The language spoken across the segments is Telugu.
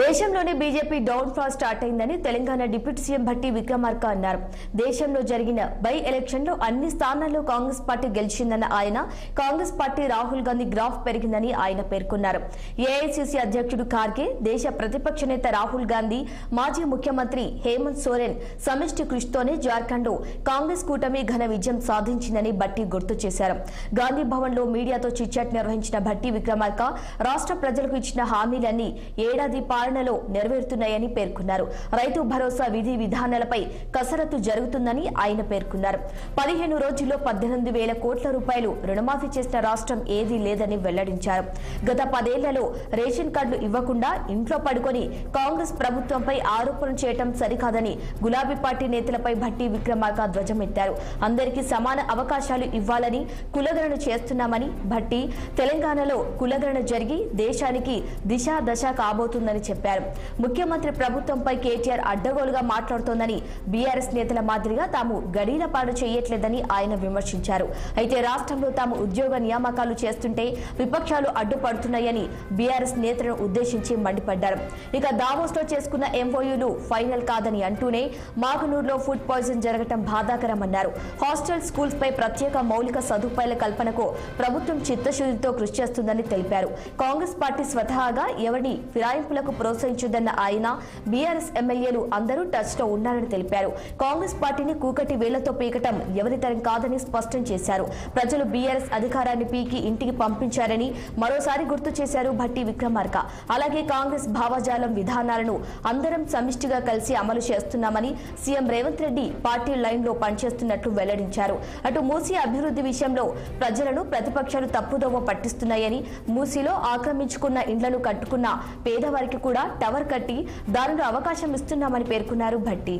దేశంలోనే బీజేపీ డౌన్ ఫాల్ స్టార్ట్ అయిందని తెలంగాణ డిప్యూటీ సీఎం భట్టి విక్రమార్క అన్నారు. దేశంలో జరిగిన బై ఎలక్షన్ లో అన్ని స్థానాల్లో కాంగ్రెస్ పార్టీ గెలిచిందన్న ఆయన, కాంగ్రెస్ పార్టీ రాహుల్ గాంధీ గ్రాఫ్ పెరిగిందని ఆయన పేర్కొన్నారు. ఏఐసీసీ అధ్యక్షుడు ఖార్గే, దేశ ప్రతిపక్ష నేత రాహుల్ గాంధీ, మాజీ ముఖ్యమంత్రి హేమంత్ సోరెన్ సమిష్టి కృషితోనే జార్ఖండ్ లో కాంగ్రెస్ కూటమి ఘన విజయం సాధించిందని భట్టి గుర్తు చేశారు. గాంధీ భవన్ లో మీడియాతో చిట్చాట్ నిర్వహించిన భట్టి విక్రమార్క రాష్ట్ర ప్రజలకు ఇచ్చిన హామీలన్నీ ఏడాది పాలనలో నెరవేరుతున్నాయని పేర్కొన్నారు. రైతు భరోసా విధి విధానాలపై కసరత్తు జరుగుతుందని ఆయన పేర్కొన్నారు. 15 రోజుల్లో 18,000 కోట్ల రూపాయలు రుణమాఫీ చేసిన రాష్ట్రం ఏదీ లేదని వెల్లడించారు. గత 10 ఏళ్లలో రేషన్ కార్డులు ఇవ్వకుండా ఇంట్లో పడుకొని కాంగ్రెస్ ప్రభుత్వంపై ఆరోపణలు చేయడం సరికాదని గులాబీ పార్టీ నేతలపై భట్టి విక్రమార్క ధ్వజమెత్తారు. అందరికీ సమాన అవకాశాలు ఇవ్వాలని కులగణన చేస్తున్నామని భట్టి, తెలంగాణలో కులగణన జరిగి దేశానికి దిశా దశ కాబోతుందని చెప్పారు. ముఖ్యమంత్రి ప్రభుత్వంపై కేటీఆర్ అడ్డగోలుగా మాట్లాడుతోందని, బీఆర్ఎస్ నేతల మాదిరిగా తాము గడీల పాడు చేయట్లేదని ఆయన విమర్శించారు. అయితే రాష్ట్రంలో తాము ఉద్యోగ నియామకాలు చేస్తుంటే విపక్షాలు అడ్డుపడుతున్నాయని బీఆర్ఎస్ నేతలను ఉద్దేశించి మండిపడ్డారు. ఇక దావోస్ లో చేసుకున్న ఎంఓయూలు ఫైనల్ కాదని అంటూనే మాగునూరులో ఫుడ్ పాయిజన్ జరగడం బాధాకరమన్నారు. హాస్టల్ స్కూల్స్ పై ప్రత్యేక మౌలిక సదుపాయాల కల్పనకు ప్రభుత్వం చిత్తశుద్ధితో కృషి చేస్తుందని తెలిపారు. కాంగ్రెస్ పార్టీ స్వతహాగా ఎవరిని ఫిరాయింపులకు ప్రోత్సహించదన్న ఆయన, బీఆర్ఎస్ ఎమ్మెల్యేలు అందరూ టచ్ లో ఉన్నారని తెలిపారు. కాంగ్రెస్ పార్టీని కూకటి వేళ్లతో పీకటం ఎవరి తరం కాదని స్పష్టం చేశారు. ప్రజలు బీఆర్ఎస్ అధికారాన్ని పీకి ఇంటికి పంపించారని మరోసారి గుర్తు చేశారు భట్టి విక్రమార్క. అలాగే కాంగ్రెస్ భావజాలం విధానాలను అందరం సమిష్టిగా కలిసి అమలు చేస్తున్నామని, CM Revanth Reddy party line లో పనిచేస్తున్నట్లు వెల్లడించారు. అటు మూసీ అభివృద్ధి విషయంలో ప్రజలను ప్రతిపక్షాలు తప్పుదోవ పట్టిస్తున్నాయని, మూసీలో ఆక్రమించుకున్న ఇండ్లను కట్టుకున్న పేదవారికి కూడా టవర్ కట్టి దానిలో అవకాశం ఇస్తున్నామని పేర్కొన్నారు భట్టి.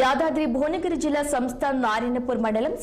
యాదాద్రి భువనగిరి జిల్లా సంస్థాన్ నారాయణపూర్ మండలం